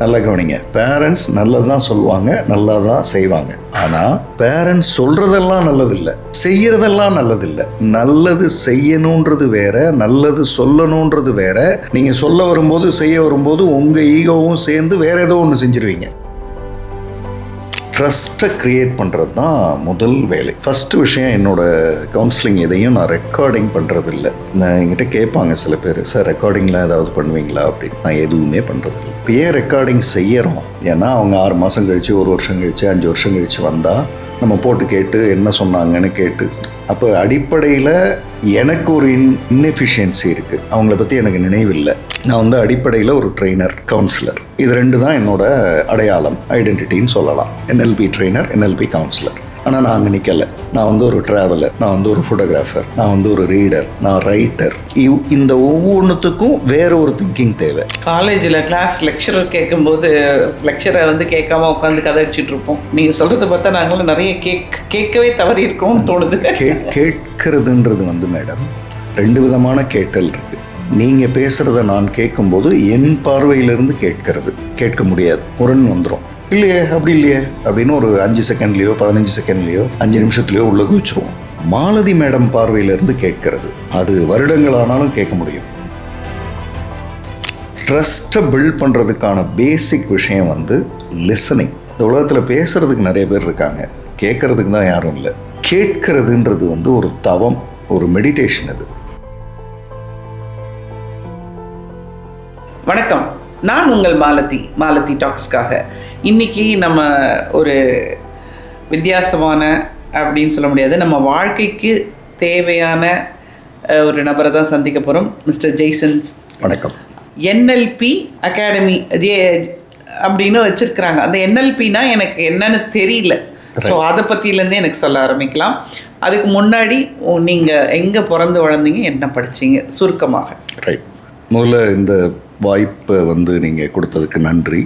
நல்லா கவனிங்க. பேரண்ட்ஸ் நல்லது தான் சொல்லுவாங்க, நல்லா தான் செய்வாங்க. ஆனால் பேரண்ட்ஸ் சொல்கிறதெல்லாம் நல்லதில்லை, செய்கிறதெல்லாம் நல்லதில்லை. நல்லது செய்யணுன்றது வேற, நல்லது சொல்லணுன்றது வேற. நீங்கள் சொல்ல வரும்போது செய்ய வரும்போது உங்கள் ஈகோவும் சேர்ந்து வேற ஏதோ ஒன்று செஞ்சுருவீங்க. ட்ரஸ்ட்டை க்ரியேட் பண்ணுறது தான் முதல் வேலை. ஃபஸ்ட்டு விஷயம், என்னோடய கவுன்சிலிங் எதையும் நான் ரெக்கார்டிங் பண்ணுறதில்ல. நான் என்கிட்ட கேட்பாங்க சில பேர், சார் ரெக்கார்டிங்லாம் ஏதாவது பண்ணுவீங்களா அப்படின்னு. நான் எதுவுமே பண்ணுறதில்ல. இப்போ ஏன் ரெக்கார்டிங் செய்கிறோம்? ஏன்னா அவங்க 6 மாதம் கழித்து, 1 வருஷம் கழித்து, 5 வருஷம் கழித்து வந்தால் நம்ம போட்டு கேட்டு என்ன சொன்னாங்கன்னு கேட்டு, அப்போ அடிப்படையில் எனக்கு ஒரு இன்எஃபிஷியன்சி இருக்குது. அவங்கள பற்றி எனக்கு நினைவில்லை. நான் அடிப்படையில் ஒரு ட்ரெயினர், கவுன்சிலர், இது 2 தான் என்னோட அடையாளம், ஐடென்டிட்டின்னு சொல்லலாம். NLP trainer, NLP councillor. ஆனால் நான் அங்கே நிற்கலை. நான் ஒரு ட்ராவலர், நான் ஒரு ஃபோட்டோகிராஃபர், நான் ஒரு ரீடர், நான் ரைட்டர். இந்த ஒவ்வொன்றுத்துக்கும் வேற ஒரு திங்கிங் தேவை. காலேஜில் கிளாஸ் லெக்சரர் கேட்கும்போது லெக்சரை கேட்காம உட்காந்து கதை அடிச்சுட்டு இருப்போம். நீங்கள் சொல்கிறத பார்த்தா நாங்களும் நிறைய கேட்கவே தவறி இருக்கோம்னு தோணுது. கேட்கறதுன்றது மேடம் 2 விதமான கேட்டல் இருக்குது. நீங்கள் பேசுகிறத நான் கேட்கும்போது என் பார்வையிலிருந்து கேட்க முடியாது, முரண் வந்துடும். இல்லையே, அப்படி இல்லையே அப்படின்னு ஒரு 5 செகண்ட்லேயோ 15 செகண்ட்லேயோ 5 நிமிஷத்துலையோ உள்ள குதிச்சிருவோம். மாலதி மேடம் பார்வையிலிருந்து கேட்கறது, அது வருடங்களானாலும் கேட்க முடியும். ட்ரஸ்ட்டை பில்ட் பண்ணுறதுக்கான பேசிக் விஷயம் லிசனிங். இந்த உலகத்தில் பேசுகிறதுக்கு நிறைய பேர் இருக்காங்க, கேட்கறதுக்கு தான் யாரும் இல்லை. கேட்கறதுன்றது ஒரு தவம், ஒரு மெடிடேஷன். அது. வணக்கம், நான் உங்கள் மாலதி டாக்ஸ்க்காக இன்றைக்கி நம்ம ஒரு வித்தியாசமான அப்படின்னு சொல்ல முடியாது, நம்ம வாழ்க்கைக்கு தேவையான ஒரு நபரை தான் சந்திக்க போகிறோம். மிஸ்டர் ஜெய்சன். வணக்கம். NLP அகாடமி அப்படின்னு வச்சுருக்குறாங்க. அந்த NLPனா எனக்கு என்னன்னு தெரியல. ஸோ அதை பற்றிலேருந்தே எனக்கு சொல்ல ஆரம்பிக்கலாம். அதுக்கு முன்னாடி நீங்கள் எங்கே பிறந்து வளர்ந்தீங்க, என்ன படித்தீங்க, சுருக்கமாக? ரைட். முதல்ல இந்த வாய்ப்பை நீங்கள் கொடுத்ததுக்கு நன்றி.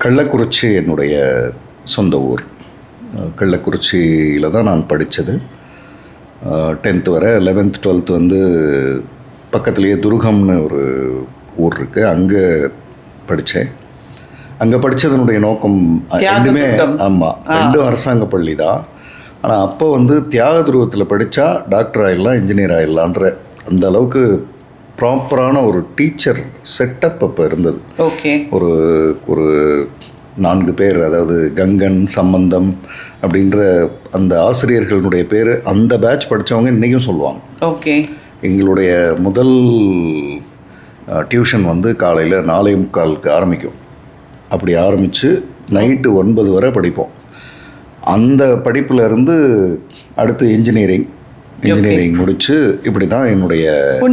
கள்ளக்குறிச்சி என்னுடைய சொந்த ஊர். கள்ளக்குறிச்சியில் தான் நான் படித்தது. 10th வரை. 11th 12th பக்கத்துலேயே துருகம்னு ஒரு ஊர் இருக்குது, அங்கே படித்தேன். அங்கே படித்ததனுடைய நோக்கம் ரெண்டுமே, ஆமாம், 2 அரசாங்க பள்ளி தான். ஆனால் அப்போ தியாக துருவத்தில் படித்தா டாக்டர் ஆகிடலாம், இன்ஜினியர் ஆகிடலான்ற அந்த அளவுக்கு ப்ராப்பரான ஒரு டீச்சர் செட்டப் அப்போ இருந்தது. ஓகே. ஒரு 4 பேர், அதாவது கங்கன், சம்பந்தம் அப்படின்ற அந்த ஆசிரியர்களுடைய பேர் அந்த பேட்ச் படித்தவங்க இன்றைக்கும் சொல்லுவாங்க. ஓகே. எங்களுடைய முதல் டியூஷன் காலையில் 4:45 ஆரம்பிக்கும். அப்படி ஆரம்பித்து நைட்டு 9 வரை படிப்போம். அந்த படிப்பில் இருந்து அடுத்து இன்ஜினியரிங் முடித்து இப்படி தான் என்னுடைய.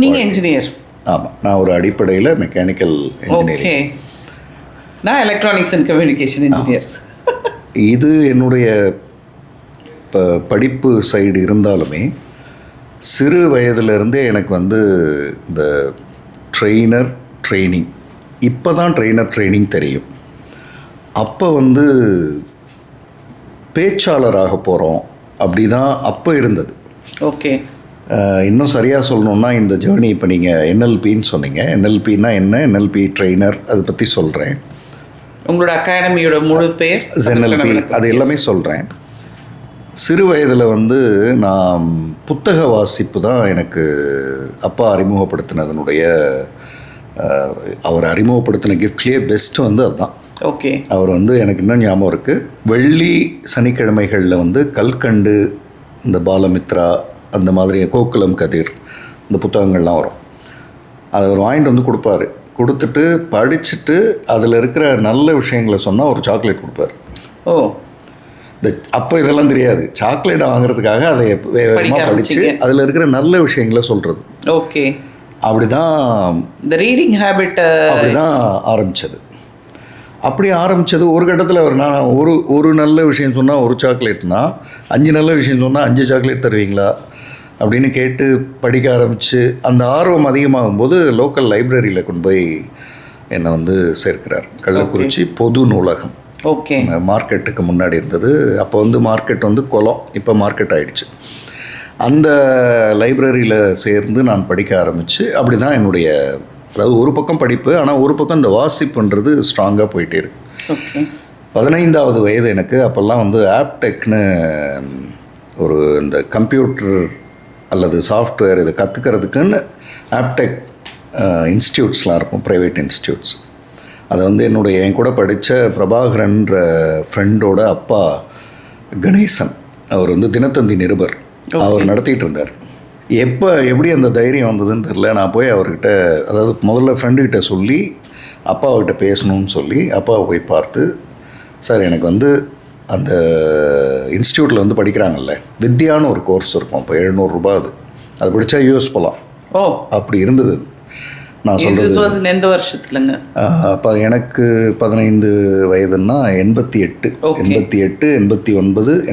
நீங்கள் இன்ஜினியர்? ஆமாம், நான் ஒரு அடிப்படையில் மெக்கானிக்கல் இன்ஜினியரிங். நான் எலக்ட்ரானிக்ஸ் அண்ட் கம்யூனிகேஷன் இன்ஜினியர். இது என்னுடைய படிப்பு சைடு இருந்தாலுமே சிறு வயதிலிருந்தே எனக்கு இந்த ட்ரைனிங் இப்போ தான் ட்ரைனிங் தெரியும். அப்போ பேச்சாளராக போகிறோம் அப்படி தான் அப்போ இருந்தது. ஓகே. இன்னும் சரியாக சொல்லணுன்னா இந்த ஜேர்னி, இப்போ நீங்கள் NLPன்னு சொன்னீங்க, NLPன்னா என்ன, NLP ட்ரெயினர், அதை பற்றி சொல்கிறேன். உங்களோட அகாடமியோட முழு பேர்? NLP, அது எல்லாமே சொல்கிறேன். சிறு வயதில் நான் புத்தக வாசிப்பு தான் எனக்கு அப்பா அறிமுகப்படுத்தினதனுடைய, அவர் அறிமுகப்படுத்தின கிஃப்ட்லேயே பெஸ்ட்டு அதுதான். ஓகே. அவர் எனக்கு இன்னும் ஞாபகம் இருக்குது, வெள்ளி சனிக்கிழமைகளில் கல்கண்டு, இந்த பாலமித்ரா, அந்த மாதிரி கோகுலம் கதிர், இந்த புத்தகங்கள்லாம் வரும். அதை அவர் வாங்கிட்டு கொடுப்பாரு. கொடுத்துட்டு படிச்சுட்டு அதில் இருக்கிற நல்ல விஷயங்களை சொன்னால் ஒரு சாக்லேட் கொடுப்பார். ஓ. அப்போ இதெல்லாம் தெரியாது. சாக்லேட் வாங்குறதுக்காக அதை வேகமாக படித்து அதில் இருக்கிற நல்ல விஷயங்களை சொல்கிறது. ஓகே. அப்படி தான் இந்த ரீடிங் ஹேபிட் அப்படி தான் ஆரம்பித்தது. அப்படி ஆரம்பித்தது ஒரு கட்டத்தில் நான் ஒரு நல்ல விஷயம் சொன்னால் ஒரு சாக்லேட்னா, 5 நல்ல விஷயம் சொன்னால் 5 சாக்லேட் தருவீங்களா அப்படின்னு கேட்டு படிக்க ஆரம்பித்து அந்த ஆர்வம் அதிகமாகும் போது லோக்கல் லைப்ரரியில் கொண்டு போய் என்னை சேர்க்கிறார். கள்ளக்குறிச்சி பொது நூலகம். ஓகே. மார்க்கெட்டுக்கு முன்னாடி இருந்தது. அப்போ மார்க்கெட் குளம், இப்போ மார்க்கெட் ஆகிடுச்சு. அந்த லைப்ரரியில் சேர்ந்து நான் படிக்க ஆரம்பித்து அப்படி தான் என்னுடைய அதாவது ஒரு பக்கம் படிப்பு, ஆனால் ஒரு பக்கம் இந்த வாசிப்புன்றது ஸ்ட்ராங்காக போயிட்டே இருக்கு. ஓகே. 15வது வயது எனக்கு. அப்போல்லாம் வந்து ஆப்டெக்னு ஒரு இந்த கம்ப்யூட்டர் அல்லது சாஃப்ட்வேர் இதை கற்றுக்கிறதுக்குன்னு ஆப்டெக் இன்ஸ்டியூட்ஸ்லாம் இருக்கும், ப்ரைவேட் இன்ஸ்டியூட்ஸ். அதை வந்து என் கூட படித்த பிரபாகரன்ற ஃப்ரெண்டோட அப்பா கணேசன், அவர் வந்து தினத்தந்தி நிருபர், அவர் நடத்திட்டு இருந்தார். எப்படி அந்த தைரியம் வந்ததுன்னு தெரில. நான் போய் அவர்கிட்ட, அதாவது முதல்ல ஃப்ரெண்டுக்கிட்ட சொல்லி அப்பாவுக்கிட்ட பேசணும்னு சொல்லி அப்பாவை போய் பார்த்து, சார் எனக்கு வந்து அந்த இன்ஸ்டியூட்டில் வந்து படிக்கிறாங்கல்ல, வித்யான்னு ஒரு கோர்ஸ் இருக்கும், அப்போ 700 ரூபா, அது படித்தா யூஎஸ் போகலாம். ஓ, அப்படி இருந்தது. நான் சொல்கிறது எந்த வருஷத்துலங்க? அப்போ எனக்கு 15 வயதுன்னா 88, 89,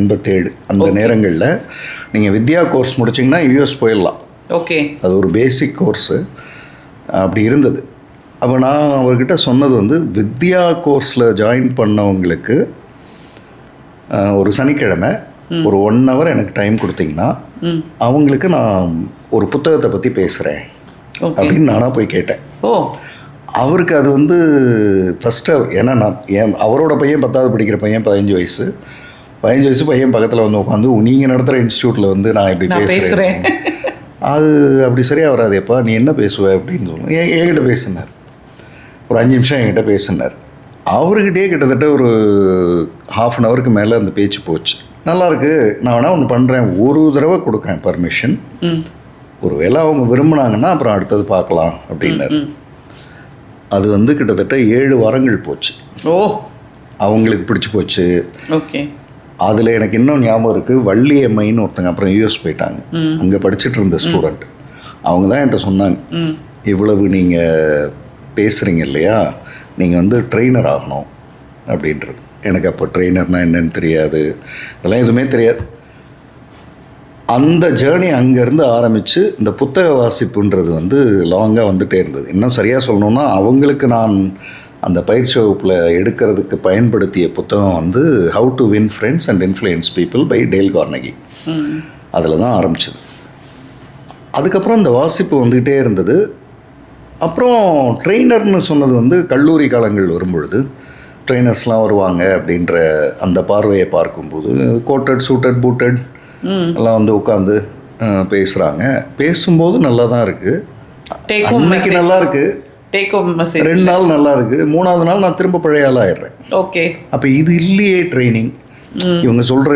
87 அந்த நேரங்களில் நீங்கள் வித்யா கோர்ஸ் முடிச்சிங்கன்னா யூஎஸ் போயிடலாம். ஓகே. அது ஒரு பேசிக் கோர்ஸு அப்படி இருந்தது. அப்போ நான் அவர்கிட்ட சொன்னது வந்து, வித்யா கோர்ஸில் ஜாயின் பண்ணவங்களுக்கு ஒரு சனிக்கிழமை ஒரு 1 hour எனக்கு டைம் கொடுத்தீங்கன்னா அவங்களுக்கு நான் ஒரு புத்தகத்தை பற்றி பேசுகிறேன் அப்படின்னு நானாக போய் கேட்டேன். ஓ, அவருக்கு அது வந்து ஃபஸ்ட்டு ஏன்னா நான் அவரோட பையன் 10வது படிக்கிற பையன் 15 வயசு பையன் பக்கத்தில் வந்து உட்காந்து, நீங்கள் நடத்துகிற இன்ஸ்டியூட்டில் வந்து நான் இப்படி பேசுகிறேன், அது அப்படி சரியாக வராதேப்பா, நீ என்ன பேசுவ அப்படின்னு சொல்லணும். என்கிட்ட பேசினார், ஒரு 5 நிமிஷம் என்கிட்ட பேசினார். அவர்கிட்டயே கிட்டத்தட்ட ஒரு 1/2 hourக்கு மேலே அந்த பேச்சு போச்சு. நல்லாயிருக்கு, நான் வேணால் ஒன்று பண்ணுறேன், ஒரு தடவை கொடுக்குறேன் பர்மிஷன், ஒரு வேளை அவங்க விரும்பினாங்கன்னா அப்புறம் அடுத்தது பார்க்கலாம் அப்படின்னாரு. அது வந்து கிட்டத்தட்ட 7 வாரங்கள் போச்சு. ஓ, அவங்களுக்கு பிடிச்சி போச்சு. ஓகே. அதில் எனக்கு இன்னும் ஞாபகம் இருக்குது, வள்ளியம்மைன்னு ஒருத்தங்க அப்புறம் யூஎஸ் போயிட்டாங்க, அங்கே படிச்சுட்டு இருந்த ஸ்டூடெண்ட். அவங்க தான் என்கிட்ட சொன்னாங்க, இவ்வளவு நீங்கள் பேசுகிறீங்க இல்லையா, நீங்கள் வந்து ட்ரெயினர் ஆகணும் அப்படின்றது. எனக்கு அப்போ ட்ரெயினர்னால் என்னன்னு தெரியாது, அதெல்லாம் எதுவுமே தெரியாது. அந்த ஜேர்னி அங்கேருந்து ஆரம்பித்து இந்த புத்தக வாசிப்புன்றது வந்து லாங்காக வந்துகிட்டே இருந்தது. இன்னும் சரியாக சொல்லணுன்னா, அவங்களுக்கு நான் அந்த பயிற்சி வகுப்பில் எடுக்கிறதுக்கு பயன்படுத்திய புத்தகம் வந்து how to win friends and influence people by Dale Carnegie. அதில் தான் ஆரம்பிச்சது. அதுக்கப்புறம் இந்த வாசிப்பு வந்துக்கிட்டே இருந்தது. அப்புறம் ட்ரெயினர்னு சொன்னது வந்து கல்லூரி காலங்கள் வரும்பொழுது ட்ரெயினர்ஸ்லாம் வருவாங்க அப்படின்ற அந்த பார்வையை பார்க்கும்போது, கோட்டட் சூட்டட் பூட்டட் எல்லாம் வந்து உட்காந்து பேசுகிறாங்க. பேசும்போது நல்லா தான் இருக்குது, அன்னைக்கு நல்லா இருக்குது, 2 நாள் நல்லா இருக்குது, 3வது நாள் நான் திரும்ப பழைய ஆள் ஆயிடுறேன். ஓகே. அப்போ இது இல்லையே ட்ரைனிங். இவங்க சொல்கிற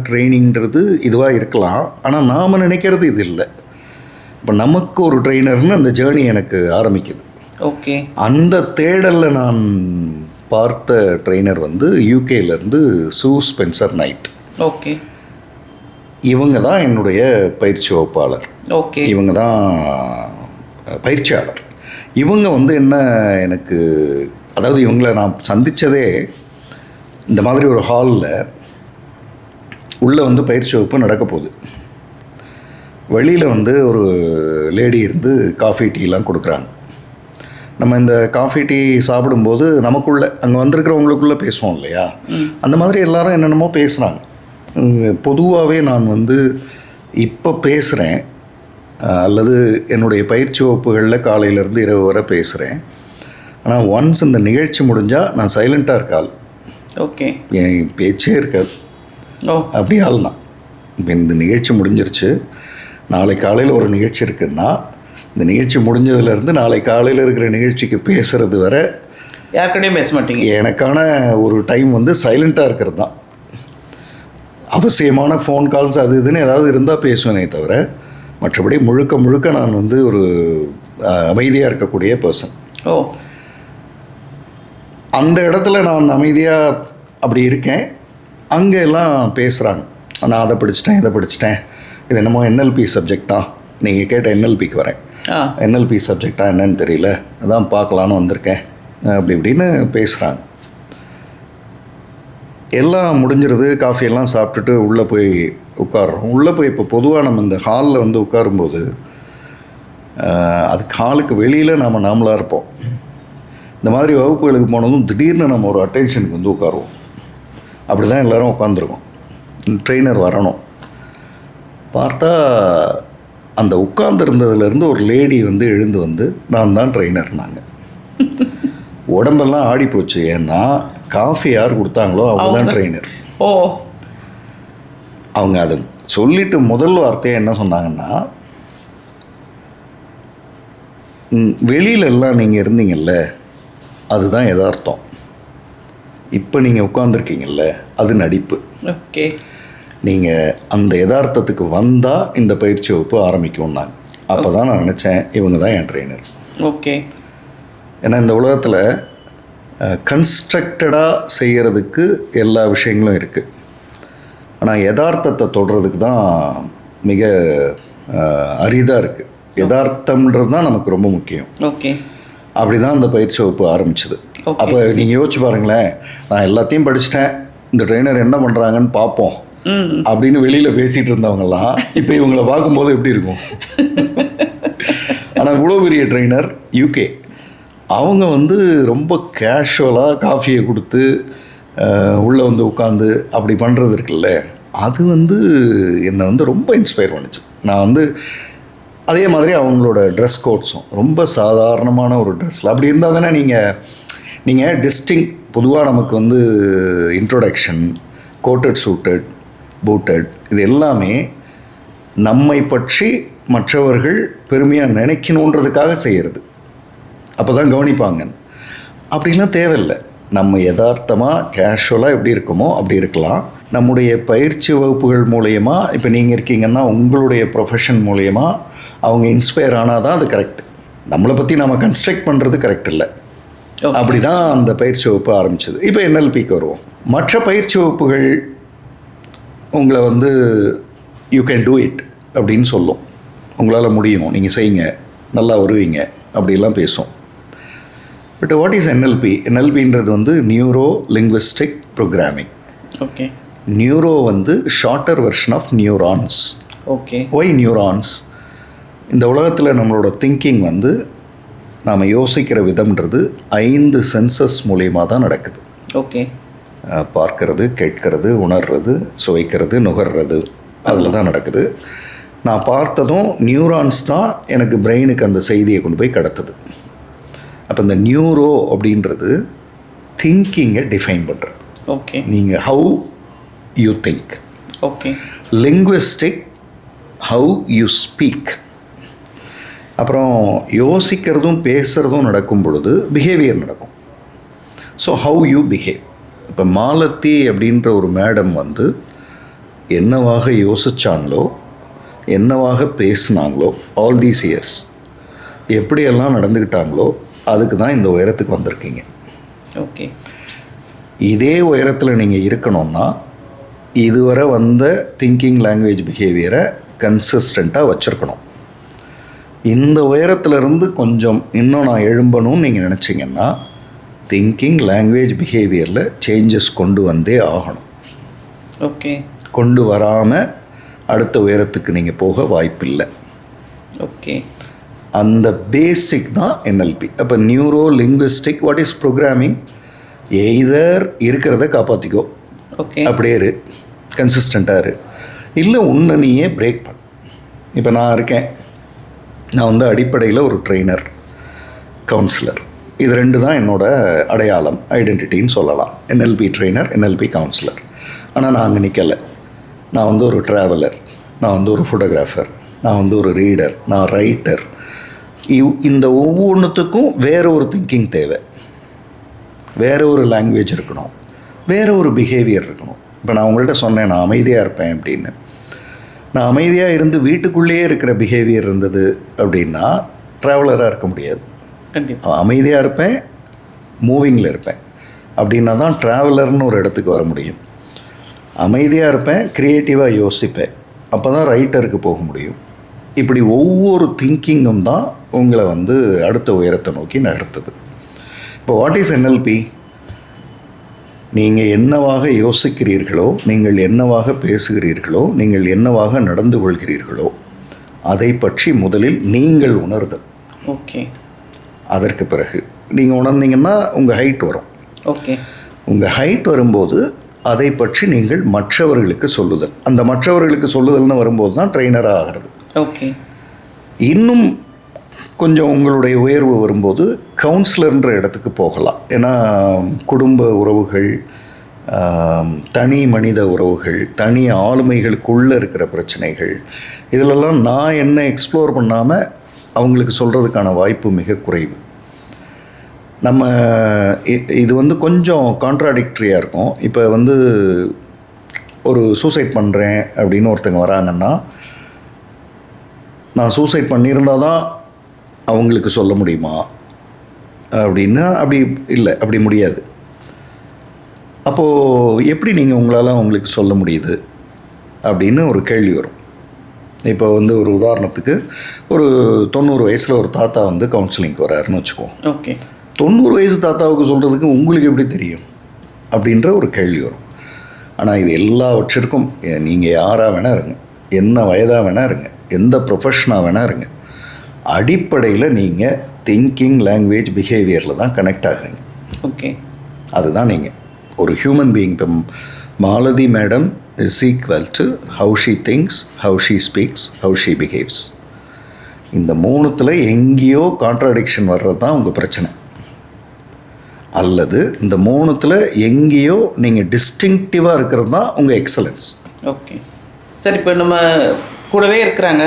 ட்ரைனிங்கிறது இதுவாக இருக்கலாம், ஆனால் நாம் நினைக்கிறது இது இல்லை. இப்போ நமக்கு ஒரு ட்ரெயினர்னு அந்த ஜேர்னி எனக்கு ஆரம்பிக்குது. ஓகே. அந்த தேடலில் நான் பார்த்த ட்ரெயினர் வந்து யூகேலேருந்து சூ ஸ்பென்சர் நைட். ஓகே. இவங்க தான் என்னுடைய பயிற்சி வகுப்பாளர். ஓகே. இவங்க தான் பயிற்சியாளர். இவங்க வந்து என்ன எனக்கு, அதாவது இவங்கள நான் சந்தித்ததே இந்த மாதிரி ஒரு ஹாலில் உள்ளே வந்து பயிற்சி வகுப்பு நடக்க போகுது. வெளியில் வந்து ஒரு லேடி இருந்து காஃபி டீலாம் கொடுக்குறாங்க. நம்ம இந்த காஃபி டீ சாப்பிடும்போது நமக்குள்ளே அங்கே வந்திருக்கிறவங்களுக்குள்ளே பேசுவோம் இல்லையா, அந்த மாதிரி எல்லாரும் என்னென்னமோ பேசுகிறாங்க. பொதுவாகவே நான் வந்து இப்போ பேசுகிறேன், அல்லது என்னுடைய பயிற்சி வகுப்புகளில் காலையிலேருந்து இரவு வரை பேசுகிறேன். ஆனால் ஒன்ஸ் இந்த நிகழ்ச்சி முடிஞ்சால் நான் சைலண்ட்டாக இருக்காள். ஓகே. என் பேச்சே இருக்காது. அப்படி ஆள் தான். இப்போ இந்த நிகழ்ச்சி முடிஞ்சிருச்சு, நாளை காலையில் ஒரு நிகழ்ச்சி இருக்குன்னா, இந்த நிகழ்ச்சி முடிஞ்சதுலேருந்து நாளை காலையில் இருக்கிற நிகழ்ச்சிக்கு பேசுகிறது வரை யார்கிட்டையும் பேச மாட்டீங்க. எனக்கான ஒரு டைம் வந்து சைலண்ட்டாக இருக்கிறது தான். அவசியமான ஃபோன் கால்ஸ் அது இதுன்னு ஏதாவது இருந்தால் பேசுவேனே தவிர, மற்றபடி முழுக்க நான் வந்து ஒரு அமைதியாக இருக்கக்கூடிய பர்சன். ஓ, அந்த இடத்துல நான் அமைதியாக அப்படி இருக்கேன். அங்கே எல்லாம் பேசுகிறாங்க, நான் அதை படிச்சிட்டேன் இதை படிச்சிட்டேன், இது என்னமோ என்எல்பி சப்ஜெக்டா, நீங்கள் கேட்ட என்எல்பிக்கு வரேன், என்எல்பி சப்ஜெக்டா என்னன்னு தெரியல, அதான் பார்க்கலான்னு வந்திருக்கேன் அப்படி இப்படின்னு பேசுகிறாங்க. எல்லாம் முடிஞ்சிருது, காஃபியெல்லாம் சாப்பிட்டுட்டு உள்ளே போய் உட்காடுறோம். உள்ளே போய் இப்போ பொதுவாக நம்ம இந்த ஹாலில் வந்து உட்காரும்போது அதுக்கு ஹாலுக்கு வெளியில் நாம் நாமளாக இருப்போம். இந்த மாதிரி வகுப்புகளுக்கு போனதும் திடீர்னு நம்ம ஒரு அட்டென்ஷனுக்கு வந்து உட்காருவோம். அப்படி தான் எல்லோரும் உட்காந்துருக்கோம். ட்ரெயினர் வரணும், பார்த்தா அந்த உட்கார்ந்துருந்ததுலேருந்து ஒரு லேடி வந்து எழுந்து வந்து நான் தான் ட்ரெயினர்னாங்க. உடம்பெல்லாம் ஆடி போச்சு. ஏன்னா காஃபி யார் கொடுத்தாங்களோ அவங்க தான் ட்ரெயினர். ஓ. அவங்க அதை சொல்லிட்டு முதல் வார்த்தையை என்ன சொன்னாங்கன்னா, வெளியிலெல்லாம் நீங்கள் இருந்தீங்கல்ல அதுதான் யதார்த்தம், இப்போ நீங்கள் உட்காந்துருக்கீங்கல்ல அது நடிப்பு. ஓகே. நீங்கள் அந்த யதார்த்தத்துக்கு வந்தால் இந்த பயிற்சி வகுப்பு ஆரம்பிக்கும்னாங்க. அப்போ தான் நான் நினச்சேன் இவங்க தான் என் ட்ரெயினர். ஓகே. ஏன்னா இந்த உலகத்தில் கன்ஸ்ட்ரக்டடாக செய்கிறதுக்கு எல்லா விஷயங்களும் இருக்குது. ஆனால் யதார்த்தத்தை தொடுறதுக்கு தான் மிக அரிதாக இருக்குது. யதார்த்தம்ன்றது தான் நமக்கு ரொம்ப முக்கியம். ஓகே. அப்படி தான் அந்த பயிற்சி வகுப்பு ஆரம்பிச்சது. அப்போ நீங்கள் யோசிச்சு பாருங்களேன், நான் எல்லாத்தையும் படிச்சுட்டேன், இந்த ட்ரெயினர் என்ன பண்ணுறாங்கன்னு பார்ப்போம் அப்படின்னு வெளியில் பேசிகிட்டு இருந்தவங்கலாம் இப்போ இவங்களை பார்க்கும்போது எப்படி இருக்கும்? ஆனால் இவ்வளோ பெரிய ட்ரெயினர் யூகே, அவங்க வந்து ரொம்ப கேஷுவலாக காஃபியை கொடுத்து உள்ளே வந்து உட்காந்து அப்படி பண்ணுறது இருக்குல்ல, அது வந்து என்னை வந்து ரொம்ப இன்ஸ்பயர் பண்ணிச்சு. நான் வந்து அதே மாதிரி அவங்களோட ட்ரெஸ் கோட்ஸும் ரொம்ப சாதாரணமான ஒரு ட்ரெஸ்ஸில் அப்படி இருந்தால் தானே நீங்கள் டிஸ்டிங். பொதுவாக நமக்கு வந்து இன்ட்ரோடக்ஷன், கோட்டட் சூட்டட், பூட்டட், இது எல்லாமே நம்மை பற்றி மற்றவர்கள் பெருமையாக நினைக்கணுன்றதுக்காக செய்கிறது. அப்போ தான் கவனிப்பாங்க. அப்படிலாம் தேவையில்லை. நம்ம யதார்த்தமாக கேஷுவலாக எப்படி இருக்குமோ அப்படி இருக்கலாம். நம்முடைய பயிற்சி வகுப்புகள் மூலயமா, இப்போ நீங்கள் இருக்கீங்கன்னா உங்களுடைய ப்ரொஃபஷன் மூலயமா அவங்க இன்ஸ்பயர் ஆனால் தான் அது கரெக்ட். நம்மளை பற்றி நம்ம கன்ஸ்ட்ரக்ட் பண்ணுறது கரெக்ட் இல்லை. அப்படி தான் அந்த பயிற்சி வகுப்பு ஆரம்பிச்சது. இப்போ என்எல்பிக்கு வருவோம். மற்ற பயிற்சி வகுப்புகள் உங்களை வந்து யூ கேன் டூ இட் அப்படின்னு சொல்லும். உங்களால் முடியும், நீங்கள் செய்யுங்க, நல்லா வருவீங்க அப்படிலாம் பேசும். But what is NLP? என்எல்பின்றது வந்து neuro linguistic programming. Okay. Neuro வந்து shorter version of neurons. Okay. Why neurons? இந்த உலகத்தில் நம்மளோட திங்கிங் வந்து நாம் யோசிக்கிற விதம்ன்றது 5 சென்சஸ் மூலியமாக தான் நடக்குது. ஓகே. பார்க்கறது, கேட்கறது, உணர்றது, சுவைக்கிறது, நுகர்றது, அதில் தான் நடக்குது. நான் பார்த்ததும் நியூரான்ஸ் தான் எனக்கு பிரெயினுக்கு அந்த செய்தியை கொண்டு போய் கடத்துது. அப்போ இந்த நியூரோ அப்படின்றது திங்கிங்கை டிஃபைன் பண்ணுறது. ஓகே. நீங்கள் how you think. Okay. Linguistic how you speak. அப்புறம் யோசிக்கிறதும் பேசுகிறதும் நடக்கும் பொழுது பிஹேவியர் நடக்கும். So how you behave. இப்போ மாலத்தி அப்படின்ற ஒரு மேடம் வந்து என்னவாக யோசித்தாங்களோ, என்னவாக பேசினாங்களோ, ஆல் தீஸ் இயர்ஸ் எப்படியெல்லாம் நடந்துக்கிட்டாங்களோ அதுக்கு தான் இந்த உயரத்துக்கு வந்திருக்கீங்க. ஓகே. இதே உயரத்தில் நீங்கள் இருக்கணும்னா இதுவரை வந்த திங்கிங், லாங்குவேஜ், பிஹேவியரை கன்சிஸ்டண்ட்டாக வச்சுருக்கணும். இந்த உயரத்துலேருந்து கொஞ்சம் இன்னும் நான் எழும்பணும்னு நீங்கள் நினச்சிங்கன்னா திங்கிங், லாங்குவேஜ், பிஹேவியரில் சேஞ்சஸ் கொண்டு வந்தே ஆகணும். ஓகே. கொண்டு வராமல் அடுத்த உயரத்துக்கு நீங்கள் போக வாய்ப்பில்லை. ஓகே. அந்த பேசிக் தான் என்எல்பி. அப்போ neuro linguistic what is programming? Either இருக்கிறத காப்பாற்றிக்கோ, ஓகே, அப்படியே இரு, கன்சிஸ்டண்ட்டாக இரு, இல்லை உன்னை நீயே பிரேக் பண்ண. இப்போ நான் இருக்கேன், நான் வந்து அடிப்படையில் ஒரு ட்ரெயினர், கவுன்சிலர், இது 2 தான் என்னோடய அடையாளம், ஐடென்டிட்டின்னு சொல்லலாம். NLP trainer, NLP councillor. ஆனால் நான் அங்கே நிற்கலை. நான் வந்து ஒரு ட்ராவலர், நான் வந்து ஒரு ஃபோட்டோகிராஃபர், நான் வந்து ஒரு ரீடர், நான் ரைட்டர். இந்த ஒவ்வொன்றுத்துக்கும் வேறு ஒரு திங்கிங் தேவை, வேறு ஒரு லாங்குவேஜ் இருக்கணும், வேறு ஒரு பிஹேவியர் இருக்கணும். இப்போ நான் உங்கள்கிட்ட சொன்னேன் நான் அமைதியாக இருப்பேன் அப்படின்னு. நான் அமைதியாக இருந்து வீட்டுக்குள்ளேயே இருக்கிற பிஹேவியர் இருந்தது அப்படின்னா ட்ராவலராக இருக்க முடியாது. அமைதியாக இருப்பேன், மூவிங்கில் இருப்பேன் அப்படின்னா தான் ட்ராவலர்னு ஒரு இடத்துக்கு வர முடியும். அமைதியாக இருப்பேன், க்ரியேட்டிவாக யோசிப்பேன், அப்போ தான் ரைட்டருக்கு போக முடியும். இப்படி ஒவ்வொரு திங்கிங்கும் தான் உங்களை வந்து அடுத்த உயரத்தை நோக்கி நகர்த்துது. இப்போ வாட் இஸ் என்எல்பி? நீங்கள் என்னவாக யோசிக்கிறீர்களோ, நீங்கள் என்னவாக பேசுகிறீர்களோ, நீங்கள் என்னவாக நடந்து கொள்கிறீர்களோ அதை பற்றி முதலில் நீங்கள் உணர்தல். ஓகே. அதற்கு பிறகு நீங்கள் உணர்ந்தீங்கன்னா உங்கள் ஹைட் வரும். ஓகே. உங்கள் ஹைட் வரும்போது அதை பற்றி நீங்கள் மற்றவர்களுக்கு சொல்லுதல். அந்த மற்றவர்களுக்கு சொல்லுதல்னு வரும்போது தான் ட்ரெயினராக ஆகிறது. ஓகே. இன்னும் கொஞ்சம் உங்களுடைய உயர்வு வரும்போது கவுன்சிலர்ன்ற இடத்துக்கு போகலாம். ஏன்னா குடும்ப உறவுகள், தனி மனித உறவுகள், தனி ஆளுமைகளுக்குள்ளே இருக்கிற பிரச்சனைகள், இதிலெல்லாம் நான் என்ன எக்ஸ்ப்ளோர் பண்ணாமல் அவங்களுக்கு சொல்கிறதுக்கான வாய்ப்பு மிக குறைவு. நம்ம இது வந்து கொஞ்சம் கான்ட்ராடிக்டரியாக இருக்கும். இப்போ வந்து ஒரு சூசைட் பண்ணுறேன் அப்படின்னு ஒருத்தங்க வராங்கன்னா, நான் சூசைட் பண்ணியிருந்தால் தான் அவங்களுக்கு சொல்ல முடியுமா அப்படின்னா அப்படி இல்லை, அப்படி முடியாது. அப்போது எப்படி நீங்கள் உங்களால் அவங்களுக்கு சொல்ல முடியுது அப்படின்னு ஒரு கேள்வி வரும். இப்போ வந்து ஒரு உதாரணத்துக்கு ஒரு 90 வயசில் ஒரு தாத்தா வந்து கவுன்சிலிங்க்கு வராருன்னு வச்சுக்குவோம். ஓகே, 90 வயசு தாத்தாவுக்கு சொல்கிறதுக்கு உங்களுக்கு எப்படி தெரியும் அப்படின்ற ஒரு கேள்வி வரும். ஆனால் இது எல்லாவற்றிற்கும் நீங்கள் யாராக வேணால் இருங்க, என்ன வயதாக வேணால் இருங்க, எந்த ப்ரொஃபஷனாக வேணால் இருங்க, அடிப்படையில் நீங்கள் திங்கிங், லாங்குவேஜ், பிஹேவியரில் தான் கனெக்ட் ஆகுறீங்க. ஓகே, அதுதான் நீங்கள் ஒரு ஹியூமன் பீயிங். இப்போ Malathi madam is equal to how she things, how she speaks, how she behaves. இந்த மூணுத்தில் எங்கேயோ கான்ட்ராடிக்ஷன் வர்றது தான் உங்கள் பிரச்சனை. அல்லது இந்த மூணுத்தில் எங்கேயோ நீங்கள் டிஸ்டிங்டிவாக இருக்கிறது தான் உங்கள் எக்ஸலன்ஸ். Okay sir. இப்போ நம்ம கூடவே இருக்கிறாங்க,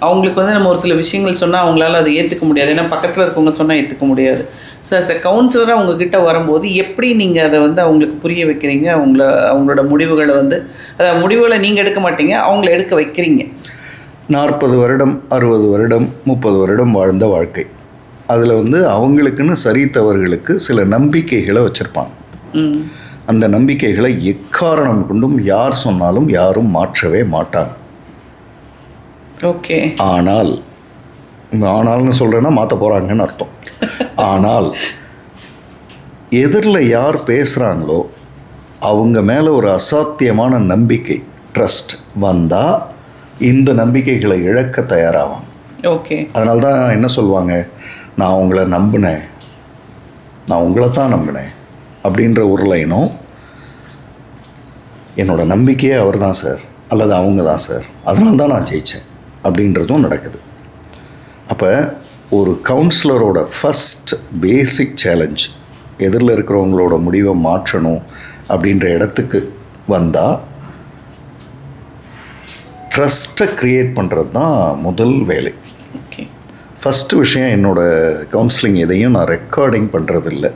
அவங்களுக்கு வந்து நம்ம ஒரு சில விஷயங்கள் சொன்னால் அவங்களால அதை ஏற்றுக்க முடியாது, ஏன்னா பக்கத்தில் இருக்கவங்க சொன்னால் ஏற்றுக்க முடியாது. ஸோ அஸ் எ கவுன்சிலராக அவங்கக்கிட்ட வரும்போது எப்படி நீங்கள் அதை வந்து அவங்களுக்கு புரிய வைக்கிறீங்க? அவங்களோட முடிவுகளை வந்து, அதாவது முடிவுகளை நீங்கள் எடுக்க மாட்டீங்க, அவங்கள எடுக்க வைக்கிறீங்க. 40 வருடம், 60 வருடம், 30 வருடம் வாழ்ந்த வாழ்க்கை, அதில் வந்து அவங்களுக்குன்னு சரி தவறுகளுக்கு சில நம்பிக்கைகளை வச்சுருப்பாங்க. அந்த நம்பிக்கைகளை எக்காரணம் கொண்டும் யார் சொன்னாலும் யாரும் மாற்றவே மாட்டாங்க. ஓகே. ஆனால்னு சொல்கிறேன்னா மாற்ற போகிறாங்கன்னு அர்த்தம். ஆனால் எதிரில் யார் பேசுகிறாங்களோ அவங்க மேலே ஒரு அசாத்தியமான நம்பிக்கை, ட்ரஸ்ட் வந்தால் இந்த நம்பிக்கைகளை இழக்க தயாராகும். ஓகே. அதனால தான் என்ன சொல்லுவாங்க, நான் உங்களை நம்பினேன், நான் உங்களை தான் நம்பினேன் அப்படின்ற ஒரு லைனும், என்னோடய நம்பிக்கையே அவர் தான் சார் அல்லது அவங்க தான் சார், அதனால தான் நான் ஜெயித்தேன் அப்படின்றதும் நடக்குது. அப்போ ஒரு கவுன்சிலரோட ஃபஸ்ட் பேசிக் சேலஞ்ச் எதிரில் இருக்கிறவங்களோட முடிவை மாற்றணும் அப்படின்ற இடத்துக்கு வந்தால் ட்ரஸ்ட்டை க்ரியேட் பண்ணுறது தான் முதல் வேலை. ஓகே. ஃபஸ்ட்டு விஷயம், என்னோடய கவுன்சிலிங் எதையும் நான் ரெக்கார்டிங் பண்ணுறதில்ல.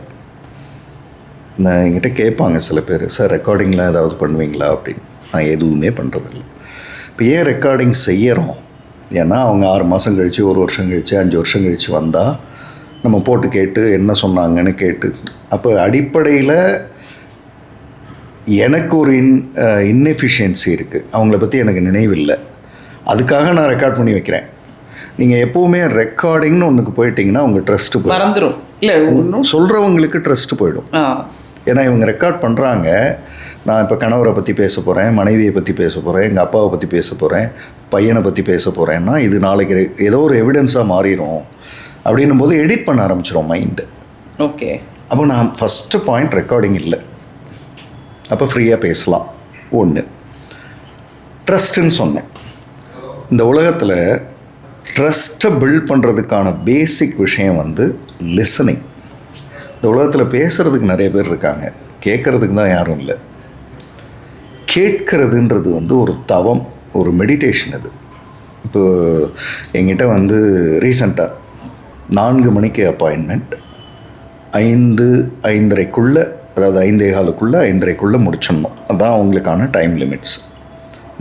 நான் என்கிட்ட கேட்பாங்க சில பேர், சார் ரெக்கார்டிங்லாம் ஏதாவது பண்ணுவீங்களா அப்படின்னு. நான் எதுவுமே பண்ணுறதில்ல. இப்போ ஏன் ரெக்கார்டிங் செய்கிறோம்? ஏன்னா அவங்க 6 மாதம் கழித்து, 1 வருஷம் கழித்து, 5 வருஷம் கழித்து வந்தால் நம்ம போட்டு கேட்டு என்ன சொன்னாங்கன்னு கேட்டு, அப்போ அடிப்படையில் எனக்கு ஒரு இன்னெஃபிஷியன்சி இருக்குது, அவங்கள பற்றி எனக்கு நினைவில்லை, அதுக்காக நான் ரெக்கார்ட் பண்ணி வைக்கிறேன். நீங்கள் எப்போவுமே ரெக்கார்டிங்னு ஒன்றுக்கு போயிட்டீங்கன்னா உங்கள் ட்ரஸ்ட்டு மறந்துடும். இல்லை, சொல்கிறவங்களுக்கு ட்ரஸ்ட்டு போயிடும். ஏன்னா இவங்க ரெக்கார்ட் பண்ணுறாங்க, நான் இப்போ கணவரை பற்றி பேச போகிறேன், மனைவியை பற்றி பேச போகிறேன், எங்கள் அப்பாவை பற்றி பேச போகிறேன், பையனை பற்றி பேச போகிறேன்னா இது நாளைக்கு ஏதோ ஒரு எவிடன்ஸாக மாறிடும் அப்படின்னும் போது எடிட் பண்ண ஆரம்பிச்சிடும் மைண்டு. ஓகே. அப்போ நான் ஃபஸ்ட்டு பாயிண்ட் ரெக்கார்டிங் இல்லை, அப்போ ஃப்ரீயாக பேசலாம். ஒன்று ட்ரஸ்ட்டுன்னு சொன்னேன். இந்த உலகத்தில் ட்ரஸ்ட்டை பில்ட் பண்ணுறதுக்கான பேசிக் விஷயம் வந்து லிசனிங். இந்த உலகத்தில் பேசுகிறதுக்கு நிறைய பேர் இருக்காங்க, கேட்குறதுக்கு தான் யாரும் இல்லை. கேட்கறதுன்றது வந்து ஒரு தவம், ஒரு மெடிடேஷன். அது இப்போ என்கிட்ட வந்து ரீசண்டாக 4 மணிக்கு அப்பாயின்மெண்ட், 5:30க்குள்ளே, அதாவது 5:15க்குள்ளே 5:30க்குள்ளே முடிச்சிடணும், அதுதான் அவங்களுக்கான டைம் லிமிட்ஸ்.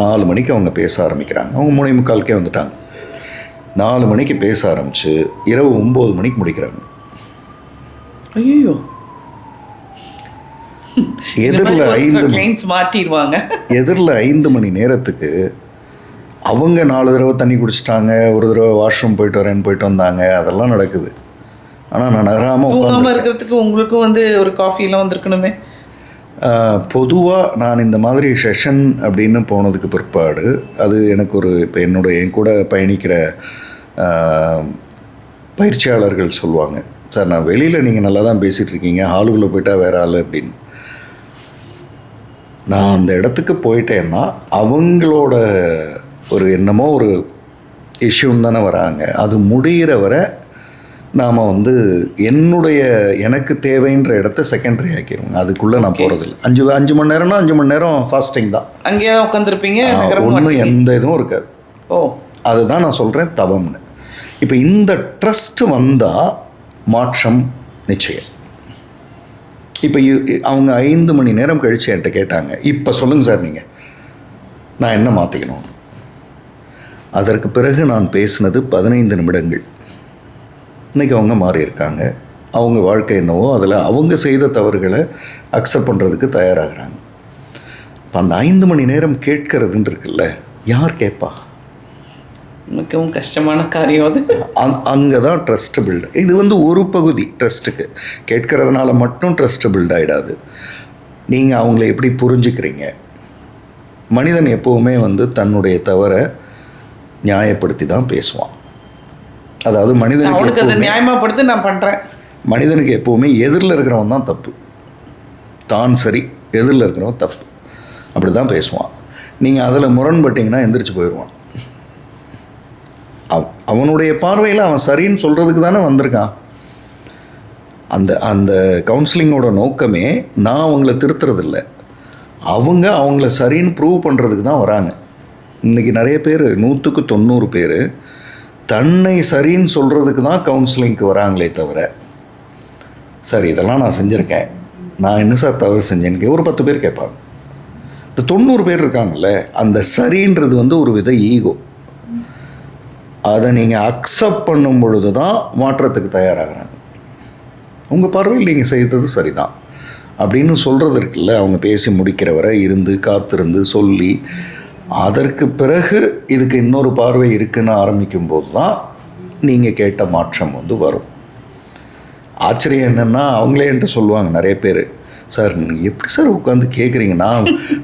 4 மணிக்கு அவங்க பேச ஆரம்பிக்கிறாங்க, அவங்க 3:45க்கே வந்துட்டாங்க. 4 மணிக்கு பேச ஆரம்பித்து இரவு 9 மணிக்கு முடிக்கிறாங்க. ஐயோ, எதிரில் 5 மணி நேரத்துக்கு அவங்க 4 தடவை தண்ணி குடிச்சிட்டாங்க, ஒரு தடவை வாஷ்ரூம் போயிட்டு வந்தாங்க, அதெல்லாம் நடக்குது. ஆனால் நான் நகராமல் இருக்கிறதுக்கு உங்களுக்கும் வந்து ஒரு காஃபிலாம் வந்துருக்கணுமே. பொதுவாக நான் இந்த மாதிரி செஷன் அப்படின்னு போனதுக்கு பிற்பாடு அது எனக்கு ஒரு, இப்போ என் கூட பயணிக்கிற பயிற்சியாளர்கள் சொல்லுவாங்க, சார் நான் வெளியில் நீங்கள் நல்லா தான் பேசிகிட்டு இருக்கீங்க, ஹாலுக்குள்ளே போயிட்டால் வேறு ஆள் அப்படின்னு. நான் அந்த இடத்துக்கு போயிட்டேன்னா அவங்களோட ஒரு என்னமோ ஒரு இஷ்யூன்னு தானே வராங்க. அது முடிகிற வரை நாம் வந்து எனக்கு தேவைன்ற இடத்த செகண்டரி ஆக்கிடுவோங்க. அதுக்குள்ளே நான் போகிறதில்ல. 5 மணி நேரம்னா 5 மணி நேரம் ஃபாஸ்டிங் தான். அங்கேயே உட்காந்துருப்பீங்க, ஒன்றும் எந்த இதுவும் இருக்காது. ஓ, அதுதான் நான் சொல்கிறேன் தவம்னு. இப்போ இந்த ட்ரஸ்ட் வந்தால் மாற்றம் நிச்சயம். இப்போ அவங்க 5 மணி நேரம் கழித்து என்கிட்ட கேட்டாங்க, இப்போ சொல்லுங்கள் சார் நீங்கள் நான் என்ன மாற்றிக்கணும். அதற்கு பிறகு நான் பேசினது 15 நிமிடங்கள். இன்றைக்கி அவங்க மாறி இருக்காங்க. அவங்க வாழ்க்கை என்னவோ அதில் அவங்க செய்த தவறுகளை அக்செப்ட் பண்ணுறதுக்கு தயாராகிறாங்க. இப்போ அந்த 5 மணி நேரம் கேட்கறதுன்னு இருக்குல்ல, யார் கேட்பா? மிகவும் கஷ்டமான காரியம் அது. அங்கே தான் ட்ரஸ்ட் பில்டு. இது வந்து ஒரு பகுதி ட்ரஸ்ட்டுக்கு. கேட்கறதுனால மட்டும் ட்ரஸ்ட் பில்ட் ஆகிடாது. நீங்கள் அவங்கள எப்படி புரிஞ்சுக்கிறீங்க? மனிதன் எப்போவுமே வந்து தன்னுடைய தவறை நியாயப்படுத்தி தான் பேசுவான். அதாவது அவனுக்கு அதை நியாயமாகப்படுத்தி நான் பண்ணுறேன். மனிதனுக்கு எப்போவுமே எதிரில் இருக்கிறவன் தான் தப்பு, தான் சரி, எதிரில் இருக்கிறவன் தப்பு, அப்படி தான் பேசுவான். நீங்கள் அதில் முரண்பட்டீங்கன்னா எந்திரிச்சு போயிடுவான். அவனுடைய பார்வையில் அவன் சரின்னு சொல்கிறதுக்கு தானே வந்திருக்கான். அந்த கவுன்சிலிங்கோட நோக்கமே நான் அவங்கள திருத்துறதில்ல, அவங்கள சரின்னு ப்ரூவ் பண்ணுறதுக்கு தான் வராங்க. இன்றைக்கி நிறைய பேர் 100க்கு 90 பேர் தன்னை சரின்னு சொல்கிறதுக்கு தான் கவுன்சிலிங்க்கு வராங்களே தவிர, சார் இதெல்லாம் நான் செஞ்சுருக்கேன், நான் என்ன சார் தவறு செஞ்சேன்னு ஒரு 10 பேர் கேட்பாங்க. இந்த 90 பேர் இருக்காங்கல்ல, அந்த சரின்றது வந்து ஒரு வித ஈகோ. அதை நீங்கள் அக்செப்ட் பண்ணும் பொழுது தான் மாற்றத்துக்கு தயாராகிறாங்க. உங்கள் பார்வையில் நீங்கள் செய்தது சரிதான் அப்படின்னு சொல்கிறது இருக்குல்ல, அவங்க பேசி முடிக்கிற வரை இருந்து காத்திருந்து சொல்லி அதற்கு பிறகு இதுக்கு இன்னொரு பார்வை இருக்குன்னு ஆரம்பிக்கும்போது தான் நீங்கள் கேட்ட மாற்றம் வந்து வரும். ஆச்சரியம் என்னென்னா, அவங்களே என்கிட்ட சொல்லுவாங்க நிறைய பேர், சார் எப்படி சார் உட்காந்து கேட்குறீங்கன்னா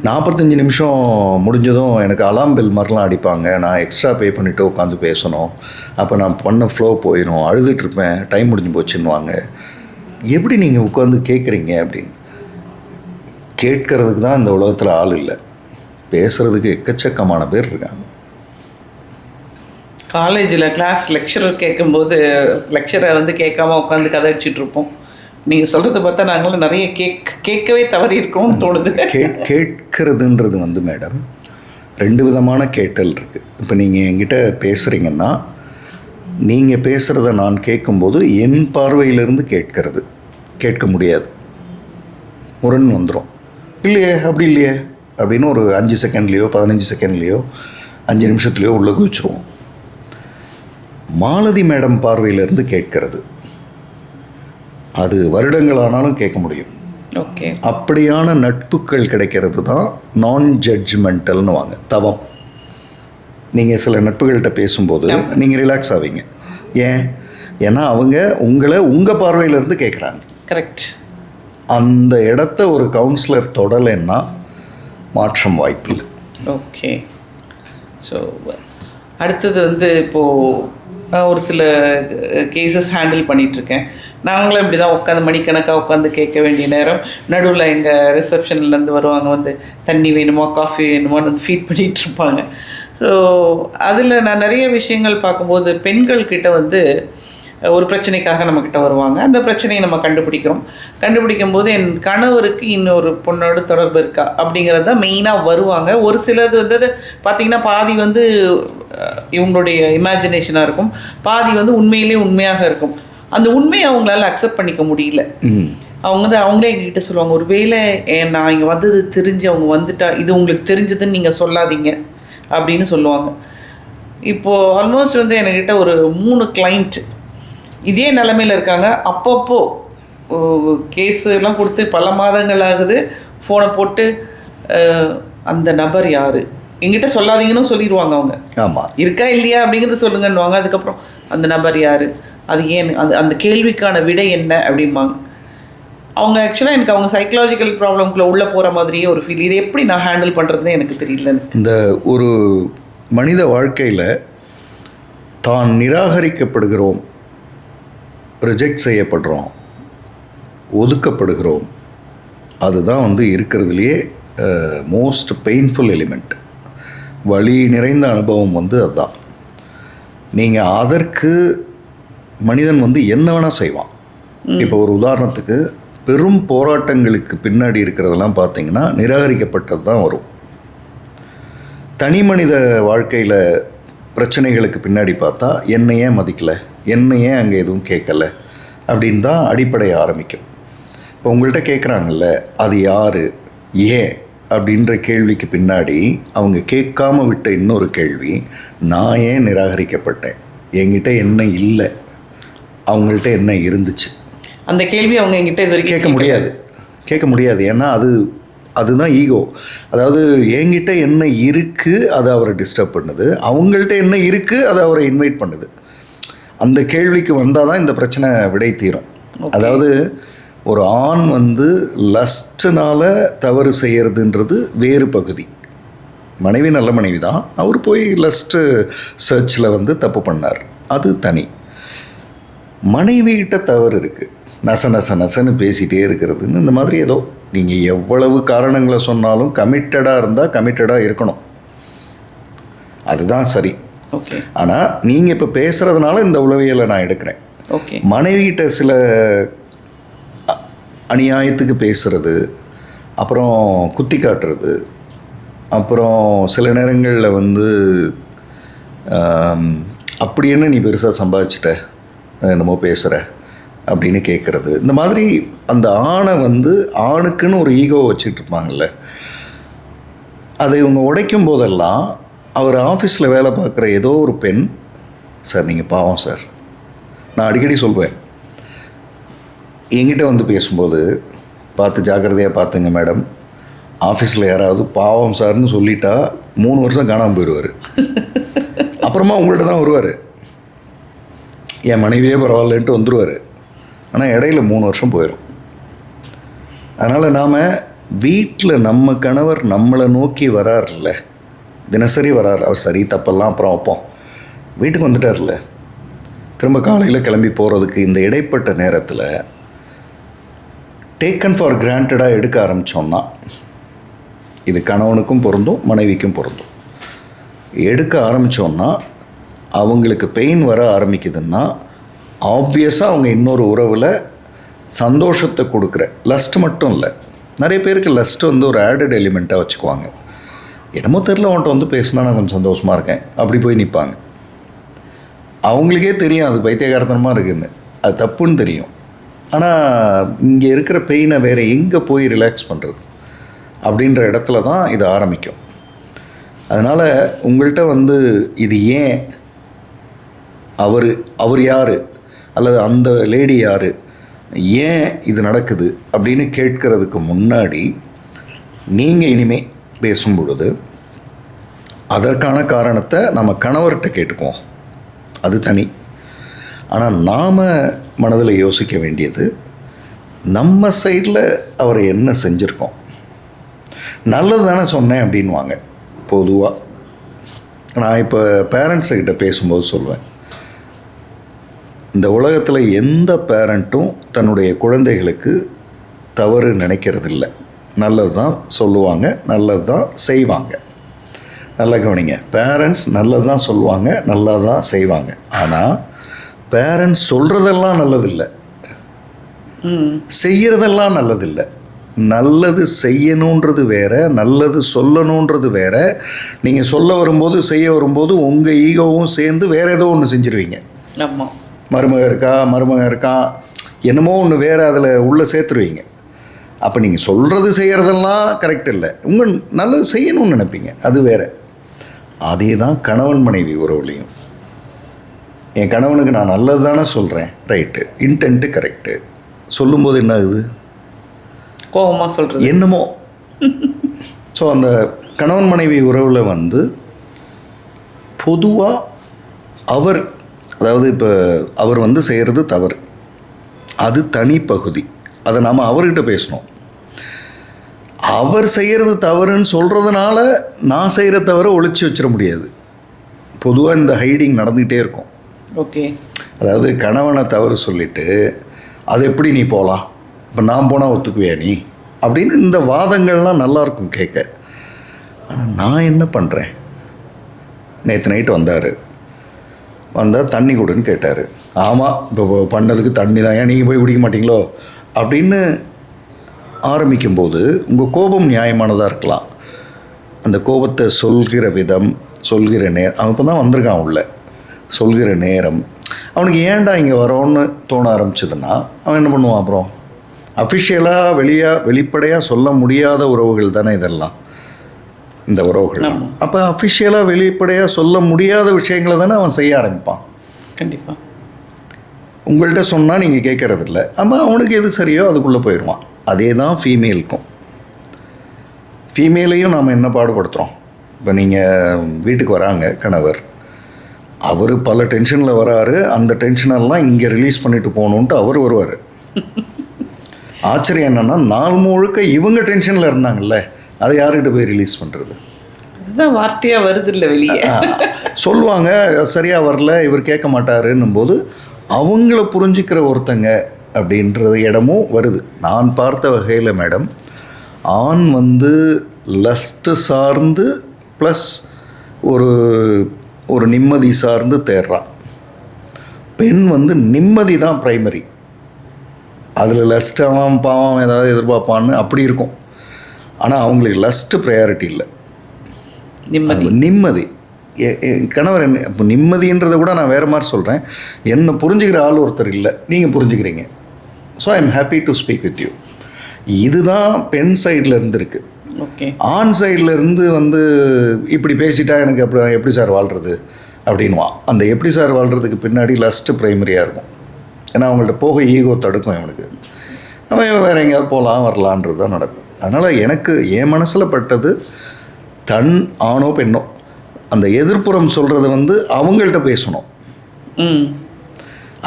45 நிமிஷம் முடிஞ்சதும் எனக்கு அலாம் பெல் மாதிரிலாம் அடிப்பாங்க, நான் எக்ஸ்ட்ரா பே பண்ணிவிட்டு உட்காந்து பேசணும், அப்போ நான் பண்ண ஃப்ளோ போயிடும், அழுதுட்ருப்பேன், டைம் முடிஞ்சு போச்சுன்னுவாங்க, எப்படி நீங்கள் உட்காந்து கேட்குறீங்க அப்படின்னு. கேட்கறதுக்கு தான் இந்த உலகத்தில் ஆள் இல்லை, பேசுகிறதுக்கு எக்கச்சக்கமான பேர் இருக்காங்க. காலேஜில் கிளாஸ் லெக்சரர் கேட்கும்போது லெக்சரை வந்து கேட்காம உட்காந்து கதை அடிச்சிட்ருப்போம். நீங்கள் சொல்கிறத பார்த்தா நாங்களும் நிறைய கேட்கவே தவறி இருக்கணும்னு தோணுது. கேட்கறதுன்றது வந்து மேடம் 2 விதமான கேட்டல் இருக்குது. இப்போ நீங்கள் என்கிட்ட பேசுகிறீங்கன்னா, நீங்கள் பேசுகிறத நான் கேட்கும்போது என் பார்வையிலிருந்து கேட்க முடியாது, முரண் வந்துடும். இல்லையே அப்படி இல்லையே அப்படின்னு ஒரு 5 செகண்ட்லேயோ 15 செகண்ட்லேயோ 5 நிமிஷத்துலேயோ உள்ள குதிச்சிருவோம். மாலதி மேடம் பார்வையிலிருந்து கேட்கறது அது வருடங்களானாலும் கேட்க முடியும். ஓகே, அப்படியான நட்புகள் கிடைக்கிறது தான் நான் ஜட்ஜ்மெண்டல்னு வாங்க, தவம். நீங்கள் சில நட்புகள்கிட்ட பேசும்போது நீங்கள் ரிலாக்ஸ் ஆவீங்க. ஏன்னா அவங்க உங்களை உங்கள் பார்வையிலேருந்து கேட்குறாங்க. கரெக்ட். அந்த இடத்த ஒரு கவுன்சிலர் தொடலைன்னா மாற்றம் வாய்ப்பில்லை. ஓகே. ஸோ அடுத்தது வந்து இப்போது ஒரு சில கேசஸ் ஹேண்டில் பண்ணிகிட்ருக்கேன். நாங்களும் இப்படி தான் உட்காந்து மணிக்கணக்காக உட்காந்து கேட்க வேண்டிய நேரம், நடுவில் எங்கள் ரிசப்ஷன்லேருந்து வருவாங்க, வந்து தண்ணி வேணுமா காஃபி வேணுமான்னு வந்து ஃபீட் பண்ணிகிட்ருப்பாங்க. ஸோ அதில் நான் நிறைய விஷயங்கள் பார்க்கும்போது பெண்கள்கிட்ட வந்து ஒரு பிரச்சனைக்காக நம்மக்கிட்ட வருவாங்க. அந்த பிரச்சனையை நம்ம கண்டுபிடிக்கும் போது என் கணவருக்கு இன்னொரு பொண்ணோட தொடர்பு இருக்கா அப்படிங்கிறது தான் மெயினாக வருவாங்க. ஒரு சிலது வந்து பார்த்திங்கன்னா பாதி வந்து இவங்களுடைய இமேஜினேஷனாக இருக்கும், பாதி வந்து உண்மையாக இருக்கும். அந்த உண்மையை அவங்களால அக்செப்ட் பண்ணிக்க முடியல. அவங்க வந்து அவங்களே எங்ககிட்ட சொல்லுவாங்க, ஒரு வேளை நான் இங்கே வந்தது தெரிஞ்சு அவங்க வந்துட்டா இது உங்களுக்கு தெரிஞ்சதுன்னு நீங்கள் சொல்லாதீங்க அப்படின்னு சொல்லுவாங்க. இப்போது ஆல்மோஸ்ட் வந்து என்கிட்ட ஒரு 3 கிளைண்ட் இதே நிலைமையில் இருக்காங்க. அப்பப்போ கேஸெல்லாம் கொடுத்து பல மாதங்கள் ஆகுது. ஃபோனை போட்டு அந்த நபர் யார் எங்கிட்ட சொல்லாதீங்கன்னு சொல்லிடுவாங்க. அவங்க ஆமாம் இருக்கா இல்லையா அப்படிங்கிறது சொல்லுங்கன்னுவாங்க. அதுக்கப்புறம் அந்த நபர் யார், அது ஏன், அந்த கேள்விக்கான விடை என்ன அப்படிம்பாங்க. அவங்க ஆக்சுவலாக எனக்கு அவங்க சைக்கலாஜிக்கல் ப்ராப்ளம்குள்ளே உள்ளே போகிற மாதிரியே ஒரு ஃபீல். இது எப்படி நான் ஹேண்டில் பண்ணுறதுன்னு எனக்கு தெரியல. இந்த ஒரு மனித வாழ்க்கையில் தான் நிராகரிக்கப்படுகிறோம், ரிஜெக்ட் செய்யப்படுறோம், ஒதுக்கப்படுகிறோம், அதுதான் வந்து இருக்கிறதுலையே மோஸ்ட் பெயின்ஃபுல் எலிமெண்ட். வலி நிறைந்த அனுபவம் வந்து அதுதான். நீங்கள் அதற்கு மனிதன் வந்து என்ன வேணால் செய்வான். இப்போ ஒரு உதாரணத்துக்கு பெரும் போராட்டங்களுக்கு பின்னாடி இருக்கிறதெல்லாம் பார்த்தீங்கன்னா நிராகரிக்கப்பட்டது தான் வரும். தனி மனித வாழ்க்கையில் பிரச்சனைகளுக்கு பின்னாடி பார்த்தா என்னை ஏன் மதிக்கலை, என்னை ஏன் அங்கே எதுவும் கேட்கலை அப்படின்னு தான் அடிப்படை ஆரம்பிக்கும். இப்போ உங்கள்கிட்ட கேட்குறாங்கல்ல அது யார் ஏன் அப்படின்ற கேள்விக்கு பின்னாடி அவங்க கேட்காம விட்ட இன்னொரு கேள்வி, நான் ஏன் நிராகரிக்கப்பட்டேன், என்கிட்ட என்ன இல்லை, அவங்கள்ட்ட என்ன இருந்துச்சு. அந்த கேள்வி அவங்க என்கிட்ட இது வரைக்கும் கேட்க முடியாது. ஏன்னா அதுதான் ஈகோ. அதாவது என்கிட்ட என்ன இருக்குது அது அவரை டிஸ்டர்ப் பண்ணுது, அவங்கள்ட்ட என்ன இருக்குது அது அவரை இன்வைட் பண்ணுது. அந்த கேள்விக்கு வந்தால் தான் இந்த பிரச்சனை விடை தீரும். அதாவது ஒரு ஆண் வந்து லஸ்ட்னால தவறு செய்கிறதுன்றது வேறு பகுதி. மனைவி நல்ல மனைவி தான், அவர் போய் லஸ்ட்டு சர்ச்சில் வந்து தப்பு பண்ணார், அது தனி. மனைவிகிட்ட தவறு இருக்குது, நசன்னு பேசிகிட்டே இருக்கிறதுன்னு இந்த மாதிரி ஏதோ நீங்கள் எவ்வளவு காரணங்களை சொன்னாலும் கமிட்டடாக இருந்தால் கமிட்டடாக இருக்கணும், அதுதான் சரி. ஓகே. ஆனால் நீங்கள் இப்போ பேசுகிறதுனால இந்த உளவியலை நான் எடுக்கிறேன். ஓகே. மனைவிகிட்ட சில அநியாயத்துக்கு பேசுகிறது, அப்புறம் குத்தி காட்டுறது, அப்புறம் சில நேரங்களில் வந்து அப்படி என்ன நீ பெருசாக சம்பாதிச்சிட்ட என்னமோ பேசுகிற அப்படின்னு கேட்குறது, இந்த மாதிரி அந்த ஆணை வந்து ஆணுக்குன்னு ஒரு ஈகோ வச்சுட்டு இருப்பாங்கள்ல, அதை இவங்க உடைக்கும் போதெல்லாம் அவர் ஆஃபீஸில் வேலை பார்க்குற ஏதோ ஒரு பெண், சார் நீங்கள் பாவம் சார், நான் அடிக்கடி சொல்வேன் என்கிட்ட வந்து பேசும்போது, பார்த்து ஜாக்கிரதையாக பார்த்துங்க மேடம், ஆஃபீஸில் யாராவது பாவம் சார்னு சொல்லிட்டா 3 வருஷம் காணாமல் போயிடுவார். அப்புறமா உங்கள்கிட்ட தான் வருவார், என் மனைவியே பரவாயில்லன்ட்டு வந்துடுவார். ஆனால் இடையில 3 வருஷம் போயிடும். அதனால் நாம் வீட்டில் நம்ம கணவர் நம்மளை நோக்கி வரார்ல, தினசரி வரார், அவர் சரி தப்பெல்லாம் அப்புறம் வைப்போம், வீட்டுக்கு வந்துட்டார்ல, திரும்ப காலையில் கிளம்பி போகிறதுக்கு இந்த இடைப்பட்ட நேரத்தில் டேக்கன் ஃபார் கிராண்டடாக எடுக்க ஆரம்பித்தோம்னா, இது கணவனுக்கும் பொருந்தும் மனைவிக்கும் பொருந்தும், எடுக்க ஆரம்பித்தோம்னா அவங்களுக்கு பெயின் வர ஆரம்பிக்குதுன்னா ஆப்வியஸாக அவங்க இன்னொரு உறவில் சந்தோஷத்தை கொடுக்குற, லஸ்ட் மட்டும் இல்லை, நிறைய பேருக்கு லஸ்ட் வந்து ஒரு ஆடட் எலிமெண்ட்டாக வச்சுக்குவாங்க. என்னமோ தெரில அவன்கிட்ட வந்து பேசினா நான் கொஞ்சம் சந்தோஷமாக இருக்கேன், அப்படி போய் நிற்பாங்க. அவங்களுக்கே தெரியும் அது பைத்தியகாரத்தனமாக இருக்குதுன்னு, அது தப்புன்னு தெரியும். ஆனால் இங்கே இருக்கிற பெயினை வேறு எங்கே போய் ரிலாக்ஸ் பண்ணுறது அப்படின்ற இடத்துல தான் இது ஆரம்பிக்கும். அதனால் உங்கள்கிட்ட வந்து இது ஏன், அவர் யார் அல்லது அந்த லேடி யார், ஏன் இது நடக்குது அப்படின்னு கேட்கறதுக்கு முன்னாடி நீங்கள் இனிமேல் பேசும் பொழுது அதற்கான காரணத்தை நம்ம கணவர்கிட்ட கேட்டுக்குவோம், அது தனி. ஆனால் நாம் மனதில் யோசிக்க வேண்டியது, நம்ம சைடில் அவரை என்ன செஞ்சுருக்கோம். நல்லது தானே சொன்னேன் அப்படின்வாங்க பொதுவாக. நான் இப்போ பேரண்ட்ஸுக்கிட்ட பேசும்போது சொல்வேன், இந்த உலகத்தில் எந்த பேரண்ட்டும் தன்னுடைய குழந்தைகளுக்கு தவறு நினைக்கிறதில்ல, நல்லது தான் சொல்லுவாங்க, நல்லது தான் செய்வாங்க. நல்லா கவனிங்க, பேரண்ட்ஸ் நல்லது தான் சொல்லுவாங்க, நல்லது தான் செய்வாங்க. ஆனால் பேரண்ட்ஸ் சொல்கிறதெல்லாம் நல்லதில்லை, செய்கிறதெல்லாம் நல்லதில்லை. நல்லது செய்யணுன்றது வேற, நல்லது சொல்லணுன்றது வேற. நீங்கள் சொல்ல வரும்போது செய்ய வரும்போது உங்கள் ஈகோவும் சேர்ந்து வேறு ஏதோ ஒன்று செஞ்சுருவீங்க. ஆமாம், மருமகன் இருக்கா என்னமோ ஒன்று வேறு அதில் உள்ளே சேர்த்துருவீங்க. அப்போ நீங்கள் சொல்கிறது செய்கிறதெல்லாம் கரெக்ட் இல்லை, உங்கள் நல்லது செய்யணும்னு நினைப்பீங்க, அது வேறு. அதே தான் கணவன் மனைவி உறவுலையும். என் கணவனுக்கு நான் நல்லது தானே சொல்கிறேன், ரைட்டு, இன்டென்ட்டு கரெக்டு, சொல்லும்போது என்ன ஆகுது, கோபமாக சொல்கிறது என்னமோ. ஸோ அந்த கணவன் மனைவி உறவில் வந்து பொதுவாக அதாவது இப்போ அவர் வந்து செய்கிறது தவறு, அது தனி பகுதி, அதை நாம் அவர்கிட்ட பேசணும். அவர் செய்கிறது தவறுன்னு சொல்கிறதுனால நான் செய்கிற தவறை ஒழிச்சு வச்சிட முடியாது. பொதுவாக இந்த ஹைடிங் நடந்துக்கிட்டே இருக்கும். ஓகே. அதாவது கணவனை தவறு சொல்லிவிட்டு அது எப்படி நீ போகலாம், இப்போ நான் போனால் ஒத்துக்குவியா நீ அப்படின்னு இந்த வாதங்கள்லாம் நல்லாயிருக்கும் கேட்க. ஆனால் நான் என்ன பண்ணுறேன், நேற்று நைட்டு வந்தார், வந்தால் தண்ணி கொடுன்னு கேட்டார். ஆமாம், இப்போ பண்ணதுக்கு தண்ணி தான், ஏன் நீங்கள் போய் குடிக்க மாட்டீங்களோ அப்படின்னு ஆரம்பிக்கும்போது உங்கள் கோபம் நியாயமானதாக இருக்கலாம். அந்த கோபத்தை சொல்கிற விதம், சொல்கிற நேரம், அவன் இப்போ தான் வந்திருக்கான் உள்ள, சொல்கிற நேரம், அவனுக்கு ஏன்டா இங்கே வரோன்னு தோண ஆரம்பிச்சதுன்னா அவன் என்ன பண்ணுவான்? அப்புறம் அஃபிஷியலாக வெளிப்படையாக சொல்ல முடியாத உறவுகள் தானே இதெல்லாம், இந்த உறவுகள். அப்போ அஃபிஷியலாக வெளிப்படையாக சொல்ல முடியாத விஷயங்களை தானே அவன் செய்ய ஆரம்பிப்பான். கண்டிப்பாக உங்கள்கிட்ட சொன்னால் நீங்கள் கேட்குறதில்ல, ஆமாம், அவனுக்கு எது சரியோ அதுக்குள்ளே போயிடுவான். அதே தான் ஃபீமேலுக்கும். ஃபீமேலையும் நாம் என்ன பாடுபடுத்துகிறோம்? இப்போ நீங்கள் வீட்டுக்கு வராங்க கணவர், அவர் பல டென்ஷனில் வராரு, அந்த டென்ஷனெல்லாம் இங்கே ரிலீஸ் பண்ணிட்டு போகணுன்ட்டு அவர் வருவார். ஆச்சரியம் என்னென்னா, நாள் முழுக்க இவங்க டென்ஷனில் இருந்தாங்கல்ல, அதை யார்கிட்ட போய் ரிலீஸ் பண்ணுறது? அதுதான் வார்த்தையாக வருது இல்லை வெளியே. சொல்லுவாங்க சரியாக வரல, இவர் கேட்க மாட்டாருன்னும் போது அவங்கள புரிஞ்சிக்கிற ஒருத்தங்க அப்படின்ற இடமும் வருது. நான் பார்த்த வகையில் மேடம், ஆண் வந்து லஸ்ட்டு சார்ந்து ப்ளஸ் ஒரு நிம்மதி சார்ந்து தேடுறான். பெண் வந்து நிம்மதி தான் ப்ரைமரி. அதில் லஸ்ட் அவன் பாவம் ஏதாவது எதிர்பார்ப்பான்னு அப்படி இருக்கும். ஆனால் அவங்களுக்கு லஸ்ட்டு ப்ரையாரிட்டி இல்லை, நிம்மதி. கணவர் என்ன இப்போ நிம்மதின்றதை கூட நான் வேறு மாதிரி சொல்கிறேன். என்னை புரிஞ்சுக்கிற ஆள் ஒருத்தர் இல்லை, நீங்கள் புரிஞ்சுக்கிறீங்க. So I am happy to speak with you. இதுதான் பெண் சைடில் இருந்துருக்கு. ஓகே, ஆண் சைடில் இருந்து வந்து இப்படி பேசிட்டா எனக்கு எப்படி சார் வாழ்கிறது அப்படின்வான். அந்த எப்படி சார் வாழ்கிறதுக்கு பின்னாடி லஸ்ட்டு ப்ரைமரியாக இருக்கும். ஏன்னா அவங்கள்ட்ட போக ஈகோ தடுக்கும் இவனுக்கு. அவன் வேறு எங்கேயாவது போகலாம் வரலான்றது தான் நடக்கும். அதனால் எனக்கு என் மனசில் பட்டது, தன் ஆணோ பெண்ணோ அந்த எதிர்ப்புறம் சொல்கிறத வந்து அவங்கள்ட்ட பேசணும்.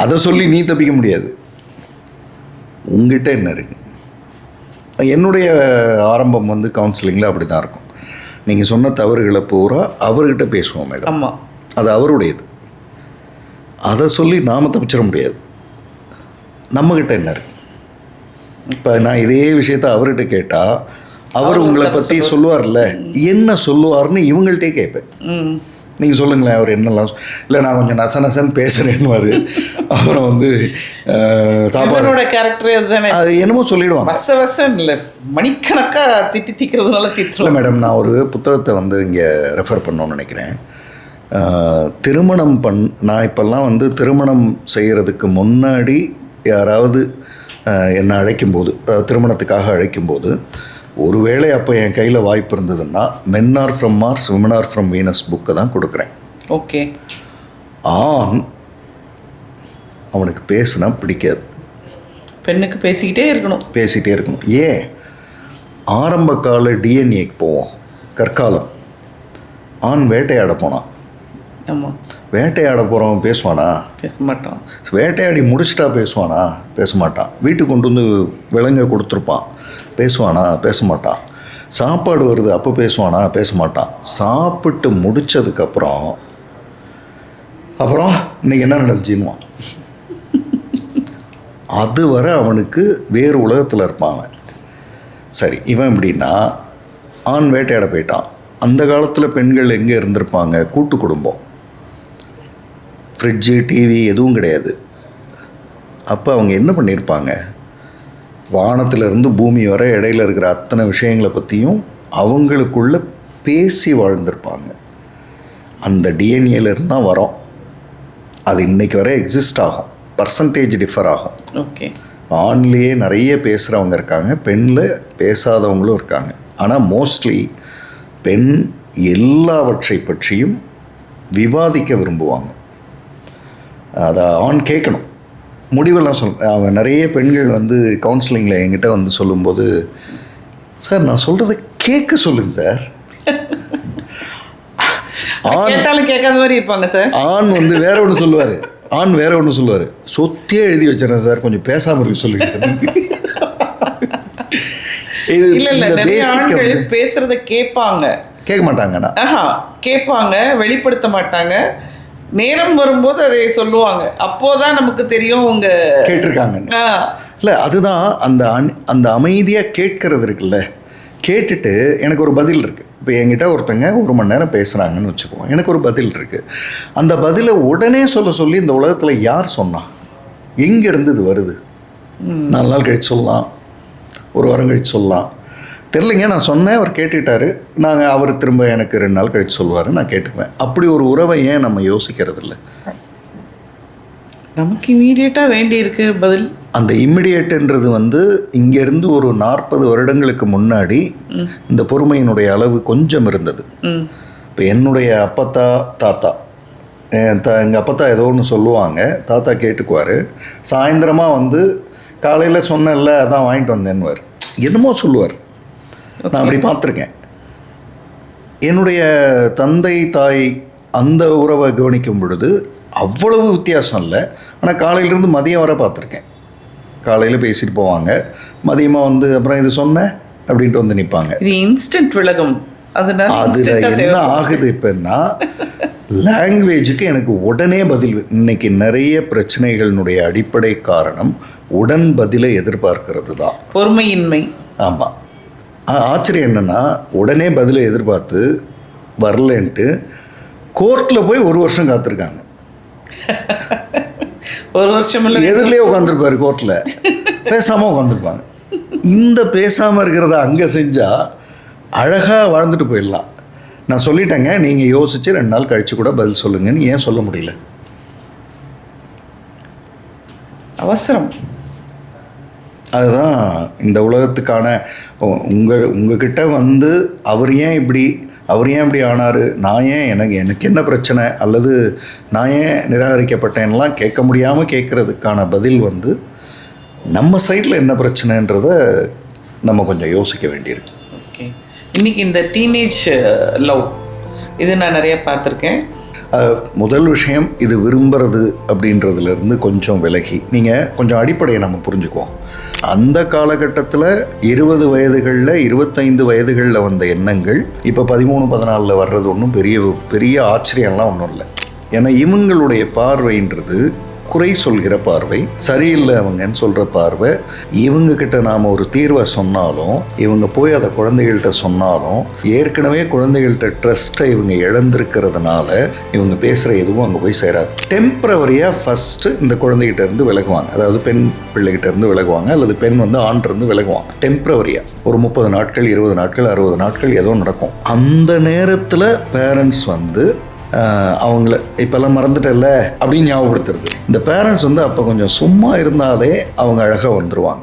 அதை சொல்லி நீ தப்பிக்க முடியாது. உங்ககிட்ட என்ன இருக்குது? என்னுடைய ஆரம்பம் வந்து கவுன்சிலிங்கில் அப்படி தான் இருக்கும். நீங்கள் சொன்ன தவறுகளை பூரா அவர்கிட்ட பேசுவோம் மேடம். ஆமாம், அது அவருடையது. அதை சொல்லி நாம் தப்பிச்சிட முடியாது. நம்மக்கிட்ட என்ன இருக்குது? இப்போ நான் இதே விஷயத்த அவர்கிட்ட கேட்டால் அவர் உங்களை பற்றி சொல்லுவார்ல, என்ன சொல்லுவார்னு இவங்கள்ட்டே கேட்பேன். நீங்கள் சொல்லுங்களேன், அவர் என்னெல்லாம் இல்லை, நான் கொஞ்சம் நசன்னு பேசுகிறேன்னுவார். அப்புறம் வந்து சாப்பாடோட கேரக்டர் அதுதானே, அது என்னமோ சொல்லிவிடுவாங்க. வசம் இல்லை, மணிக்கணக்காக திக்கிறதுனால இல்லை மேடம், நான் ஒரு புத்தகத்தை வந்து இங்கே ரெஃபர் பண்ணணும்னு நினைக்கிறேன். திருமணம் நான் இப்போல்லாம் வந்து திருமணம் செய்கிறதுக்கு முன்னாடி யாராவது என்னை அழைக்கும்போது, திருமணத்துக்காக அழைக்கும்போது, ஒருவேளை அப்போ என் கையில் வாய்ப்பு இருந்ததுன்னா men are from Mars, women are from Venus புக்கை தான் கொடுக்குறேன். ஓகே, ஆண் அவனுக்கு பேசுனா பிடிக்காது, பெண்ணுக்கு பேசிக்கிட்டே இருக்கணும். ஏன்? ஆரம்ப கால டிஎன்ஏக்கு போவோம், கற்காலம். ஆண் வேட்டையாட போனான். ஆமாம், வேட்டையாட போகிறவன் பேசுவானா? பேச மாட்டான். வேட்டையாடி முடிச்சிட்டா பேசுவானா? பேச மாட்டான். வீட்டுக்கு கொண்டு வந்து விலங்க கொடுத்துருப்பான், பேசுவானா? பேச மாட்டான். சாப்பாடு வருது அப்போ பேசுவானா? பேச மாட்டான். சாப்பிட்டு முடித்ததுக்கப்புறம் இன்றைக்கி என்ன நடந்துச்சுன்னுவான். அது வர அவனுக்கு வேறு உலகத்தில் இருப்பான் அவன். சரி, இவன் எப்படின்னா, ஆண் வேட்டையாட போயிட்டான். அந்த காலத்தில் பெண்கள் எங்கே இருந்திருப்பாங்க? கூட்டு குடும்பம், ஃப்ரிட்ஜு, டிவி எதுவும் கிடையாது. அப்போ அவங்க என்ன பண்ணியிருப்பாங்க? வானத்திலிருந்து பூமி வரை இடையில இருக்கிற அத்தனை விஷயங்களை பற்றியும் அவங்களுக்குள்ள பேசி வாழ்ந்திருப்பாங்க. அந்த டிஎன்ஏலேருந்து தான் வரோம். அது இன்றைக்கி வரை எக்ஸிஸ்ட் ஆகும், பர்சன்டேஜ் டிஃபர் ஆகும். ஓகே, ஆண்லேயே நிறைய பேசுகிறவங்க இருக்காங்க, பெண்ணில் பேசாதவங்களும் இருக்காங்க. ஆனால் மோஸ்ட்லி பெண் எல்லாவற்றை பற்றியும் விவாதிக்க விரும்புவாங்க. அதை ஆண் கேட்கணும், முடிவெல்லாம் அவன் நிறைய பெண்கள் வந்து கவுன்சிலிங்கில் என்கிட்ட வந்து சொல்லும்போது, சார் நான் சொல்கிறத கேட்க சொல்லுங்க சார். கேட்டாலும் கேட்காத மாதிரி இருப்பாங்க சார். ஆண் வந்து வேற ஒன்று சொல்லுவார். சொத்தே எழுதி வச்சிடறேன் சார், கொஞ்சம் பேசாமல் இருக்க சொல்லுங்க சார். பேசுறத கேட்க மாட்டாங்கண்ணா, கேட்பாங்க, வெளிப்படுத்த மாட்டாங்க. நேரம் வரும்போது அதை சொல்லுவாங்க. அப்போதான் நமக்கு தெரியும் அவங்க கேட்டிருக்காங்க. இல்லை, அதுதான் அந்த அமைதியாக கேட்கறது இருக்குல்ல. கேட்டுட்டு எனக்கு ஒரு பதில் இருக்குது, இப்போ என்கிட்ட ஒருத்தங்க 1 மணி நேரம் பேசுகிறாங்கன்னு வச்சுக்குவோம், எனக்கு ஒரு பதில் இருக்குது. அந்த பதிலை உடனே சொல்லி இந்த உலகத்தில் யார் சொன்னா? எங்கேருந்து இது வருது? 4 நாள் கழிச்சு சொல்லலாம், 1 வாரம் கழிச்சு சொல்லலாம், தெரிலிங்க. நான் சொன்னேன், அவர் கேட்டுட்டாரு, அவர் திரும்ப எனக்கு 2 நாள் கழிச்சு சொல்லுவார், நான் கேட்டுக்குவேன். அப்படி ஒரு உறவை ஏன் நம்ம யோசிக்கிறது இல்லை? நமக்கு இமீடியட்டாக வேண்டி இருக்கு பதில். அந்த இம்மிடியேட்டுன்றது இங்கேருந்து ஒரு 40 வருடங்களுக்கு முன்னாடி இந்த பொறுமையினுடைய அளவு கொஞ்சம் இருந்தது. இப்போ என்னுடைய அப்பத்தா தாத்தா, எங்கள் அப்பத்தா ஏதோ ஒன்று சொல்லுவாங்க, தாத்தா கேட்டுக்குவார். சாயந்தரமாக காலையில் சொன்னேன்ல அதான் வாங்கிட்டு வந்தேன்னுவார், என்னமோ சொல்லுவார். நான் அப்படி பார்த்துருக்கேன். என்னுடைய தந்தை தாய் அந்த உறவை கவனிக்கும் பொழுது அவ்வளவு வித்தியாசம் இல்லை. ஆனால் காலையிலேருந்து மதியம் வர பார்த்துருக்கேன். காலையில் பேசிட்டு போவாங்க, மதியமாக அப்புறம் இது சொன்னேன் அப்படின்ட்டு நிற்பாங்க. இது இன்ஸ்டன்ட் விலகும். அதில் என்ன ஆகுது இப்போன்னா, லாங்குவேஜுக்கு எனக்கு உடனே பதில். இன்னைக்கு நிறைய பிரச்சனைகளினுடைய அடிப்படை காரணம் உடன் பதிலை எதிர்பார்க்கிறது தான், பொறுமையின்மை. ஆமாம். ஆச்சரியம் என்னென்னா, உடனே பதிலை எதிர்பார்த்து வரலன்ட்டு கோர்ட்டில் போய் 1 வருஷம் காத்திருக்காங்க. 1 வருஷம் எதிரிலே உட்காந்துருப்பாரு, கோர்ட்டில் பேசாமல் உட்காந்துருப்பாங்க. இந்த பேசாமல் இருக்கிறத அங்கே செஞ்சால் அழகாக வாழ்ந்துட்டு போயிடலாம். நான் சொல்லிட்டேங்க, நீங்கள் யோசித்து 2 நாள் கழித்து கூட பதில் சொல்லுங்கன்னு ஏன் சொல்ல முடியல? அவசரம். அதுதான் இந்த உலகத்துக்கான உங்ககிட்ட அவர் ஏன் இப்படி ஆனார், நான் ஏன் எனக்கு என்ன பிரச்சனை, அல்லது நான் ஏன் நிராகரிக்கப்பட்டேன்லாம் கேட்க முடியாமல் கேட்குறதுக்கான பதில் நம்ம சைடில் என்ன பிரச்சனைன்றதை நம்ம கொஞ்சம் யோசிக்க வேண்டியிருக்கு. ஓகே, இன்றைக்கி இந்த டீனேஜ் லவ் இது நான் நிறைய பார்த்துருக்கேன். முதல் விஷயம், இது விரும்புறது அப்படின்றதுலேருந்து கொஞ்சம் விலகி நீங்கள் கொஞ்சம் அடிப்படையை நம்ம புரிஞ்சுக்குவோம். அந்த காலகட்டத்தில் 20 வயதுகளில் 25 வயதுகளில் வந்த எண்ணங்கள் இப்போ 13-14 வர்றது ஒன்றும் பெரிய ஆச்சரியம்லாம் ஒன்றும் இல்லை. ஏன்னா இவங்களுடைய பார்வைன்றது குறை சொல்கிற பார்வை, சரியில்லை அவங்கன்னு சொல்கிற பார்வை. இவங்கக்கிட்ட நாம் ஒரு தீர்வை சொன்னாலும், இவங்க போய் அதை குழந்தைகள்கிட்ட சொன்னாலும், ஏற்கனவே குழந்தைகள்கிட்ட ட்ரஸ்ட்டை இவங்க இழந்திருக்கிறதுனால இவங்க பேசுகிற எதுவும் அங்கே போய் சேராது. டெம்ப்ரவரியாக ஃபஸ்ட்டு இந்த குழந்தைகிட்ட இருந்து விலகுவாங்க, அதாவது பெண் பிள்ளைகிட்ட இருந்து விலகுவாங்க, அல்லது பெண் ஆண்கிட்ட விலகுவாங்க. டெம்ப்ரவரியாக ஒரு 30 நாட்கள், 20 நாட்கள், 60 நாட்கள் ஏதோ நடக்கும். அந்த நேரத்தில் பேரண்ட்ஸ் அவங்கள இப்போல்லாம் மறந்துட்டல அப்படின்னு ஞாபகப்படுத்துறது. இந்த பேரண்ட்ஸ் அப்போ கொஞ்சம் சும்மா இருந்தாலே அவங்க அழகாக வந்துடுவாங்க.